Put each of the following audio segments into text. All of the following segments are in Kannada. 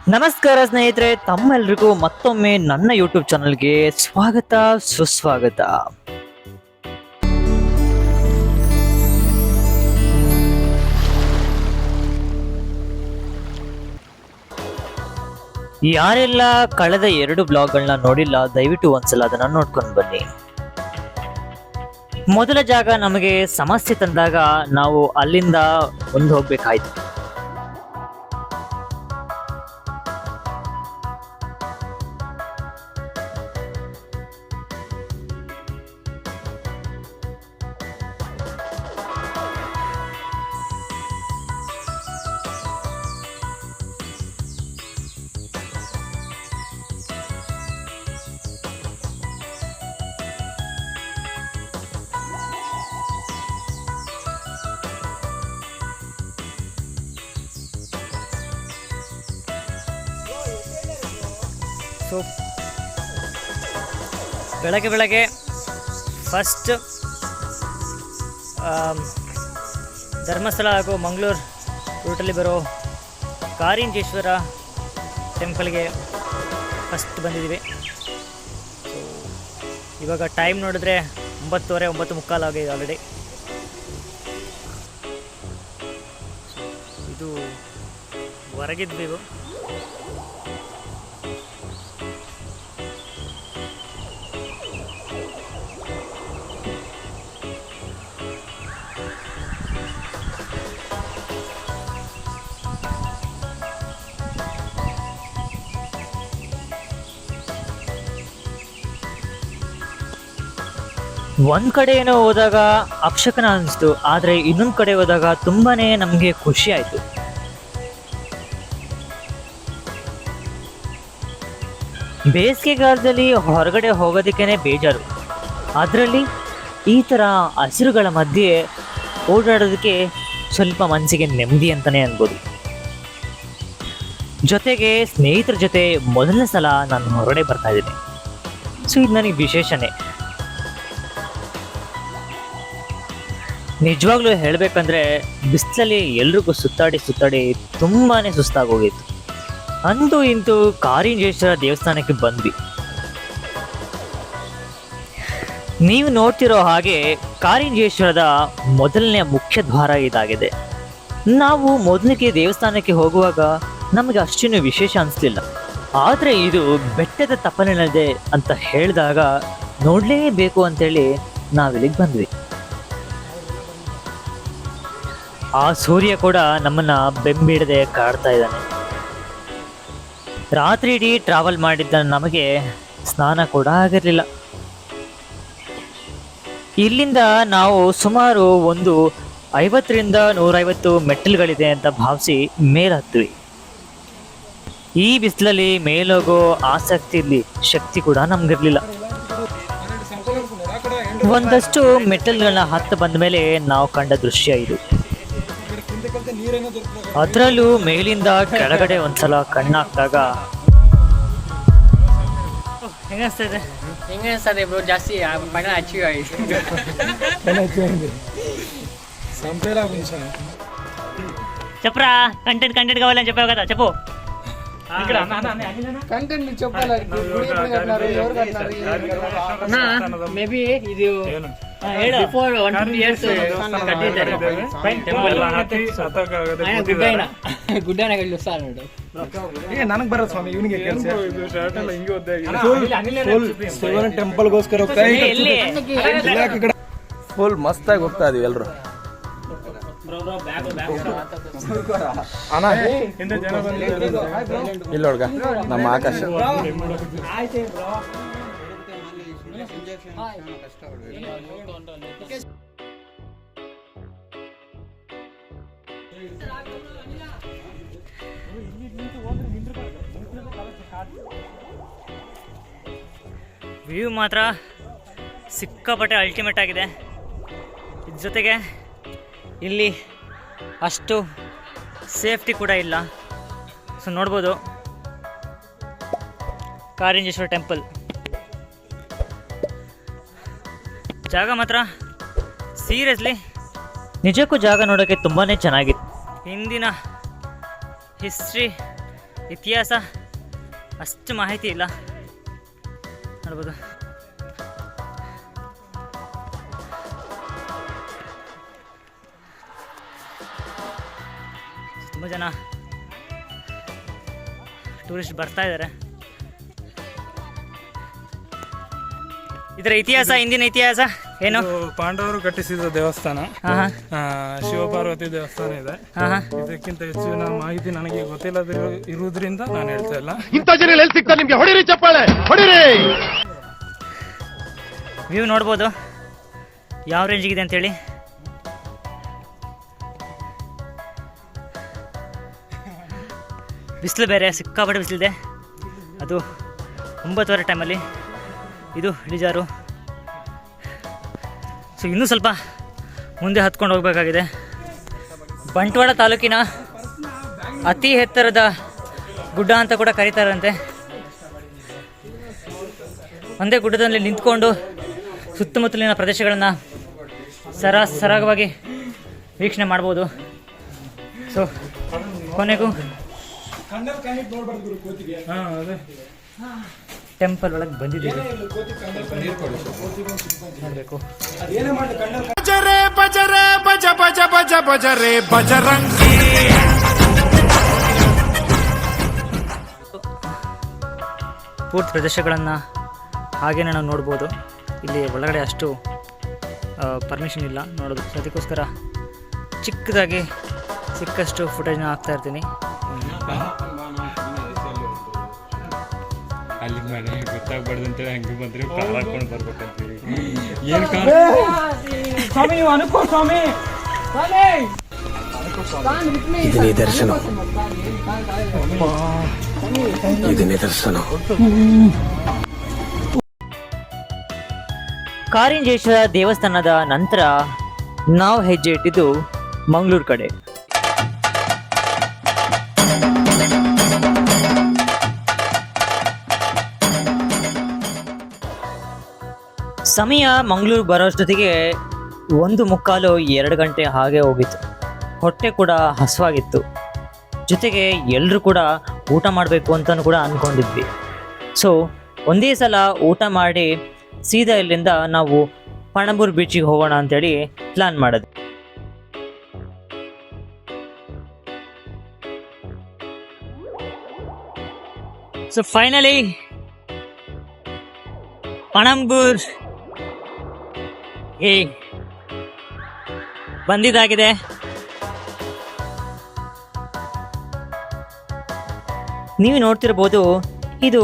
ನಮಸ್ಕಾರ ಸ್ನೇಹಿತರೆ, ತಮ್ಮೆಲ್ರಿಗೂ ಮತ್ತೊಮ್ಮೆ ನನ್ನ ಯೂಟ್ಯೂಬ್ ಚಾನಲ್ಗೆ ಸ್ವಾಗತ ಸುಸ್ವಾಗತ. ಯಾರೆಲ್ಲ ಕಳೆದ 2 ಬ್ಲಾಗ್ಗಳನ್ನ ನೋಡಿಲ್ಲ, ದಯವಿಟ್ಟು ಒಂದ್ಸಲ ಅದನ್ನ ನೋಡ್ಕೊಂಡು ಬನ್ನಿ. ಮೊದಲ ಜಾಗ ನಮಗೆ ಸಮಸ್ಯೆ ತಂದಾಗ ನಾವು ಅಲ್ಲಿಂದ ಮುಂದೆ ಹೋಗ್ಬೇಕಾಯ್ತು. ಸೊ ಬೆಳಗ್ಗೆ ಫಸ್ಟ್ ಧರ್ಮಸ್ಥಳ ಹಾಗೂ ಮಂಗಳೂರು ರೂಟಲ್ಲಿ ಬರೋ ಕಾರಿಂಜೇಶ್ವರ ಟೆಂಪಲ್ಗೆ ಫಸ್ಟ್ ಬಂದಿದ್ದೀವಿ. ಇವಾಗ ಟೈಮ್ ನೋಡಿದ್ರೆ 9:30 ಆಗಿದೆ ಆಲ್ರೆಡಿ. ಇದು ಹೊರಗಿದ್ವಿ. ಒಂದು ಕಡೆ ಏನೋ ಹೋದಾಗ ಅಪಶಕನ ಅನಿಸ್ತು, ಆದರೆ ಇನ್ನೊಂದು ಕಡೆ ಹೋದಾಗ ತುಂಬಾನೇ ನಮಗೆ ಖುಷಿ ಆಯಿತು. ಬೇಸಿಗೆಗಾಲದಲ್ಲಿ ಹೊರಗಡೆ ಹೋಗೋದಕ್ಕೇನೆ ಬೇಜಾರು, ಅದರಲ್ಲಿ ಈ ಥರ ಹಸಿರುಗಳ ಮಧ್ಯೆ ಓಡಾಡೋದಕ್ಕೆ ಸ್ವಲ್ಪ ಮನಸ್ಸಿಗೆ ನೆಮ್ಮದಿ ಅಂತಲೇ ಅನ್ಬೋದು. ಜೊತೆಗೆ ಸ್ನೇಹಿತರ ಜೊತೆ ಮೊದಲನೇ ಸಲ ನಾನು ಹೊರಗಡೆ ಬರ್ತಾ ಇದ್ದೀನಿ. ಸೊ ಇದು ನನಗೆ ವಿಶೇಷನೇ. ನಿಜವಾಗ್ಲೂ ಹೇಳಬೇಕಂದ್ರೆ ಬಿಸಿಲಲ್ಲಿ ಎಲ್ರಿಗೂ ಸುತ್ತಾಡಿ ತುಂಬಾ ಸುಸ್ತಾಗೋಗಿತ್ತು. ಅಂತೂ ಇಂತೂ ಕಾರಿಂಜೇಶ್ವರ ದೇವಸ್ಥಾನಕ್ಕೆ ಬಂದ್ವಿ. ನೀವು ನೋಡ್ತಿರೋ ಹಾಗೆ ಕಾರಿಂಜೇಶ್ವರದ ಮೊದಲನೇ ಮುಖ್ಯ ದ್ವಾರ ಇದಾಗಿದೆ. ನಾವು ಮೊದಲಿಗೆ ದೇವಸ್ಥಾನಕ್ಕೆ ಹೋಗುವಾಗ ನಮಗೆ ಅಷ್ಟೇನು ವಿಶೇಷ ಅನಿಸ್ಲಿಲ್ಲ, ಆದರೆ ಇದು ಬೆಟ್ಟದ ತಪ್ಪಲಿನಲ್ಲಿದೆ ಅಂತ ಹೇಳಿದಾಗ ನೋಡಲೇಬೇಕು ಅಂತೇಳಿ ನಾವಿಲ್ಲಿಗೆ ಬಂದ್ವಿ. ಆ ಸೂರ್ಯ ಕೂಡ ನಮ್ಮನ್ನ ಬೆಂಬಿಡದೆ ಕಾಡ್ತಾ ಇದ್ದಾನೆ. ರಾತ್ರಿ ಇಡೀ ಟ್ರಾವೆಲ್ ಮಾಡಿದ್ದ ನಮಗೆ ಸ್ನಾನ ಕೂಡ ಆಗಿರಲಿಲ್ಲ. ಇಲ್ಲಿಂದ ನಾವು ಸುಮಾರು ಒಂದು 50ರಿಂದ 150 ಮೆಟ್ಟಿಲುಗಳಿದೆ ಅಂತ ಭಾವಿಸಿ ಮೇಲೆ ಹತ್ವಿ. ಈ ಬಿಸಿಲಲ್ಲಿ ಮೇಲೋಗೋ ಆಸಕ್ತಿ ಇರಲಿ, ಶಕ್ತಿ ಕೂಡ ನಮ್ಗಿರ್ಲಿಲ್ಲ. ಒಂದಷ್ಟು ಮೆಟ್ಟಿಲುಗಳನ್ನ ಹತ್ತು ಬಂದ ಮೇಲೆ ನಾವು ಕಂಡ ದೃಶ್ಯ ಇದು. ಅದರಲ್ಲೂ ಮೇಲಿಂದ ಕೆಳಗಡೆ ಒಂದ್ಸಲ ಕಣ್ಣಾಕ್ದಾಗ ಹೆಂಗನ್ಸ್ತದೆ ಬ್ರೋ? ಜಾಸ್ತಿ ಪಣ ಅಚೀವ್ ಆಯ್ತು. ಚಪ್ರ ಕಂಟೆಂಟ್ ಕಾవాలి చెప్పావు కదా చెప్పు. కంటెంట్ చెప్పాలి. మేబీ ఇది బిఫోర్ 150 years కట్టిದ್ದಾರೆ. ಗುಡ್ಡಾನ ಕಳಿಸ್ತಾರ ನೋಡು. ನನಗೆ ಬರೋ ಸ್ವಾಮಿ, ಇವನಿಗೆ ಕೆಲಸ. ಶಿವನ ಟೆಂಪಲ್ಗೋಸ್ಕರ ಫುಲ್ ಮಸ್ತಾಗಿ ಹೋಗ್ತಾ ಇದೀವಿ ಎಲ್ರು. ಇಲ್ಲ ನೋಡ್ಗ ನಮ್ಮ ಆಕಾಶ. ವ್ಯೂ ಮಾತ್ರ ಸಿಕ್ಕಾಪಟ್ಟೆ ಅಲ್ಟಿಮೇಟ್ ಆಗಿದೆ. ಇದ್ರ ಜೊತೆಗೆ ಇಲ್ಲಿ ಅಷ್ಟು ಸೇಫ್ಟಿ ಕೂಡ ಇಲ್ಲ. ಸೊ ನೋಡ್ಬೋದು ಕಾರಿಂಜೇಶ್ವರ ಟೆಂಪಲ್ ಜಾಗ ಮಾತ್ರ ಸೀರಿಯಸ್ಲಿ ನಿಜಕ್ಕೂ ಜಾಗ ನೋಡೋಕ್ಕೆ ತುಂಬಾ ಚೆನ್ನಾಗಿತ್ತು. ಹಿಂದಿನ ಹಿಸ್ಟ್ರಿ ಇತಿಹಾಸ ಅಷ್ಟು ಮಾಹಿತಿ ಇಲ್ಲ ನೋಡ್ಬೋದು. ತುಂಬ ಜನ ಟೂರಿಸ್ಟ್ ಬರ್ತಾ ಇದ್ದಾರೆ. ಇದರ ಇತಿಹಾಸ, ಹಿಂದಿನ ಇತಿಹಾಸ ಏನು? ಪಾಂಡವರು ಕಟ್ಟಿಸಿದ ದೇವಸ್ಥಾನ, ಶಿವಪಾರ್ವತಿ ದೇವಸ್ಥಾನ ಇದೆ. ಇದಕ್ಕಿಂತ ಹೆಚ್ಚಿನ ಮಾಹಿತಿ ನನಗೆ ಇರುವುದರಿಂದ ನಾನು ಹೇಳ್ತಾ ಇಲ್ಲ. ವ್ಯೂ ನೋಡ್ಬೋದು ಯಾವ ರೇಂಜಿಗಿದೆ ಅಂತೇಳಿ. ಬಿಸಿಲು ಬೇರೆ, ಸಿಕ್ಕಾಪಟ್ಟೆ ಬಿಸಿಲಿದೆ. ಅದು 9:30 ಟೈಮಲ್ಲಿ. ಇದು ಇಳಿಜಾರು. ಸೊ ಇನ್ನೂ ಸ್ವಲ್ಪ ಮುಂದೆ ಹತ್ಕೊಂಡು ಹೋಗಬೇಕಾಗಿದೆ. ಬಂಟ್ವಾಳ ತಾಲೂಕಿನ ಅತಿ ಎತ್ತರದ ಗುಡ್ಡ ಅಂತ ಕೂಡ ಕರೀತಾರಂತೆ. ಒಂದೇ ಗುಡ್ಡದಲ್ಲಿ ನಿಂತ್ಕೊಂಡು ಸುತ್ತಮುತ್ತಲಿನ ಪ್ರದೇಶಗಳನ್ನು ಸರಾಗವಾಗಿ ವೀಕ್ಷಣೆ ಮಾಡ್ಬೋದು. ಸೊ ಕೊನೆಗೂ ಟೆಂಪಲ್ ಒಳಗೆ ಬಂದಿದ್ದೀವಿ. ನೋಡಬೇಕು. ಪೂರ್ತಿ ಪ್ರದೇಶಗಳನ್ನು ಹಾಗೇನೆ ನಾವು ನೋಡ್ಬೋದು. ಇಲ್ಲಿ ಒಳಗಡೆ ಅಷ್ಟು ಪರ್ಮಿಷನ್ ಇಲ್ಲ ನೋಡೋದು. ಸೊ ಅದಕ್ಕೋಸ್ಕರ ಚಿಕ್ಕದಾಗಿ ಸಿಕ್ಕಷ್ಟು ಫುಟೇಜ್ನ ಹಾಕ್ತಾ ಇರ್ತೀನಿ. ಅಲ್ಲಿ ಮನೆ ಗೊತ್ತಾಗ್ಬಾರ್ದು ಅಂತ ಹಂಗೆ ಬಂದ್ರೆ ಕಾರ್ ಹಾಕೊಂಡು ಬರ್ಬೇಕಂತೀವಿ. ಸ್ವಾಮಿ ನೀವು ಅನುಕೋ ಸ್ವಾಮಿ. ಇದು ನಿದರ್ಶನ, ಇದು ನಿದರ್ಶನ. ಕಾರಿಂಜೇಶ್ವರ ದೇವಸ್ಥಾನದ ನಂತರ ನಾವು ಹೆಜ್ಜೆ ಇಟ್ಟಿದ್ದು ಮಂಗಳೂರು ಕಡೆ. ಸಮಯ ಮಂಗಳೂರು ಬರೋಷ್ಟೊತ್ತಿಗೆ 1:45-2 ಗಂಟೆ ಹಾಗೆ ಹೋಗಿತ್ತು. ಹೊಟ್ಟೆ ಕೂಡ ಹಸುವಾಗಿತ್ತು. ಜೊತೆಗೆ ಎಲ್ಲರೂ ಕೂಡ ಊಟ ಮಾಡಬೇಕು ಅಂತಲೂ ಕೂಡ ಅಂದ್ಕೊಂಡಿದ್ವಿ. ಸೊ ಒಂದೇ ಸಲ ಊಟ ಮಾಡಿ ಸೀದಾ ಇಲ್ಲಿಂದ ನಾವು ಪಣಂಬೂರು ಬೀಚಿಗೆ ಹೋಗೋಣ ಅಂತೇಳಿ ಪ್ಲ್ಯಾನ್ ಮಾಡಿದ್ವಿ. ಸೊ ಫೈನಲಿ ಪಣಂಬೂರ್ ಬಂದಿದ್ದಾಗಿದೆ. ನೀವು ನೋಡ್ತಿರ್ಬೋದು, ಇದು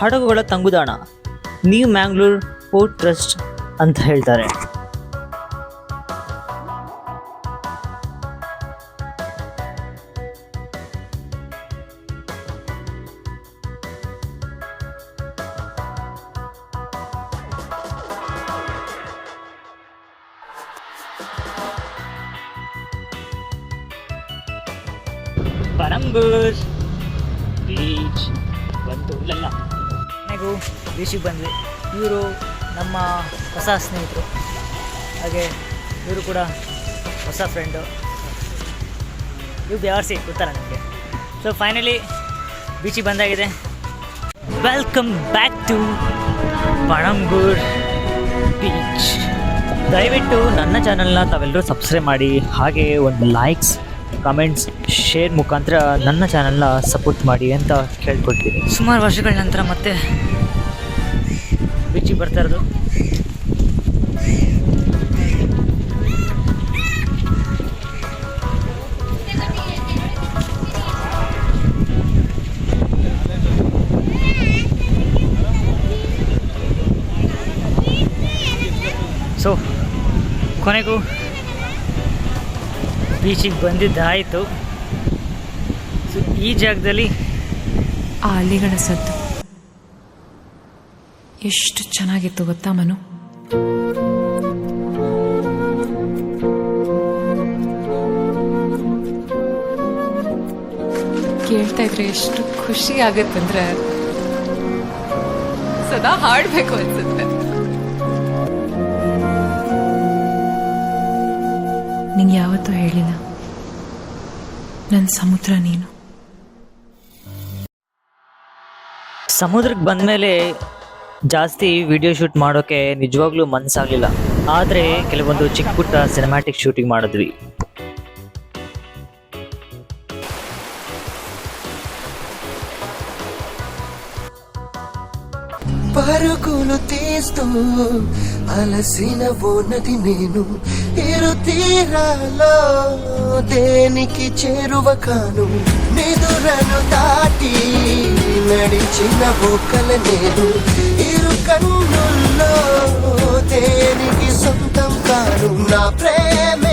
ಹಡಗುಗಳ ತಂಗುದಾಣ, ನ್ಯೂ ಮ್ಯಾಂಗ್ಳೂರ್ ಪೋರ್ಟ್ ಟ್ರಸ್ಟ್ ಅಂತ ಹೇಳ್ತಾರೆ. ಪಣಂಬೂರ್ ಬೀಚ್ ಬಂತು. ಇಲ್ಲೆಲ್ಲ ನನಗೂ ಬೀಚಿಗೆ ಬಂದ್ವಿ. ಇವರು ನಮ್ಮ ಹೊಸ ಸ್ನೇಹಿತರು, ಹಾಗೆ ಇವರು ಕೂಡ ಹೊಸ ಫ್ರೆಂಡು. ಇವು BRC ಗೊತ್ತಲ್ಲ ನನಗೆ. ಸೊ ಫೈನಲಿ ಬೀಚಿಗೆ ಬಂದಾಗಿದೆ. Welcome back to Panambur beach. ದಯವಿಟ್ಟು ನನ್ನ ಚಾನಲ್ನ ತಾವೆಲ್ಲರೂ ಸಬ್ಸ್ಕ್ರೈಬ್ ಮಾಡಿ, ಹಾಗೆ ಒಂದು ಲೈಕ್ಸ್, ಕಮೆಂಟ್ಸ್, ಶೇರ್ ಮುಖಾಂತರ ನನ್ನ ಚಾನಲ್ನ ಸಪೋರ್ಟ್ ಮಾಡಿ ಅಂತ ಕೇಳ್ಕೊಳ್ತೀನಿ. ಸುಮಾರು ವರ್ಷಗಳ ನಂತರ ಮತ್ತೆ ಬೀಚಿಗೆ ಬರ್ತಾ ಇರೋದು. ಸೊ ಕೊನೆಗೂ ಬೀಚಿಗೆ ಬಂದಿದ್ದಾಯಿತು. ಸೊ ಈ ಜಾಗದಲ್ಲಿ ಆ ಅಲೆಗಳ ಸದ್ದು ಎಷ್ಟು ಚೆನ್ನಾಗಿತ್ತು ಗೊತ್ತಾ ಮನು? ಕೇಳ್ತಾ ಇದ್ರೆ ಎಷ್ಟು ಖುಷಿ ಆಗುತ್ತಂದ್ರೆ ಸದಾ ಹಾಡ್ಬೇಕು ಅನ್ಸುತ್ತೆ. ನಿಂಗೆ ಯಾವತ್ತೂ ಹೇಳಿಲ್ಲ, ನನ್ನ ಸಮುದ್ರ ನೀನು. ಸಮುದ್ರಕ್ಕೆ ಬಂದಮೇಲೆ ಜಾಸ್ತಿ ವಿಡಿಯೋ ಶೂಟ್ ಮಾಡೋಕ್ಕೆ ನಿಜವಾಗ್ಲೂ ಮನಸ್ಸಾಗಲಿಲ್ಲ. ಆದರೆ ಕೆಲವೊಂದು ಚಿಕ್ಕ ಪುಟ್ಟ ಸಿನಿಮ್ಯಾಟಿಕ್ ಶೂಟಿಂಗ್ ಮಾಡಿದ್ವಿ. పరుగులు తీస్తూ అలసిన ఓనది నేను ఇరు తీరాలో దేనికి చేరువ కాను నిదురను దాటి నడిచిన ఓకల నేను ఇరు కన్నుల్లో దేనికి సొంతం కాను నా ప్రేమే